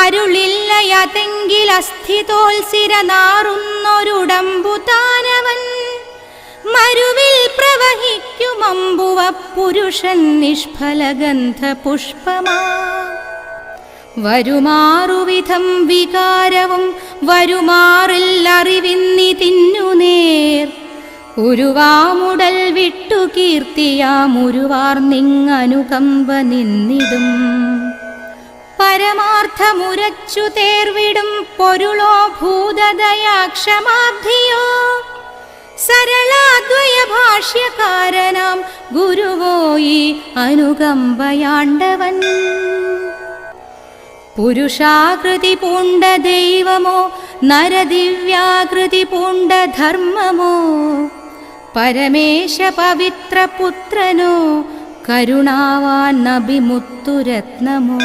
അരുളില്ലയതെങ്കിൽ അസ്ഥിതോൽസിര നാറുന്നൊരുടമ്പുതാനവൻ മരുവിൽ പ്രവഹിക്കുമമ്പുവ പുരുഷൻ നിഷ്ഫലഗന്ധ പുഷ്പമാ വരുമാറുവിധം വികാരവും വരുമാറില്ലറിവിന്നി തിന്നുനേർ ഉരുവാമുടൽ വിട്ടു കീർത്തിയാമുരുവാർ നിങ്ങനുകമ്പ നിന്നിടും പരമാർത്ഥമുരച്ചു തേർവിടും പൊരുളോ ഭൂതദയാക്ഷമാബ്ധിയോ സരളാദ്വയ ഭാഷ്യകാരനാം ഗുരുവോയി അനുകമ്പയാണ്ടവൻ പുരുഷാകൃതി പൂണ്ട ദൈവമോ നരദിവ്യാകൃതി പൂണ്ട ധർമ്മമോ പരമേശ പവിത്രപുത്രനോ കരുണാവാൻ നബിമുത്തുരത്നമോ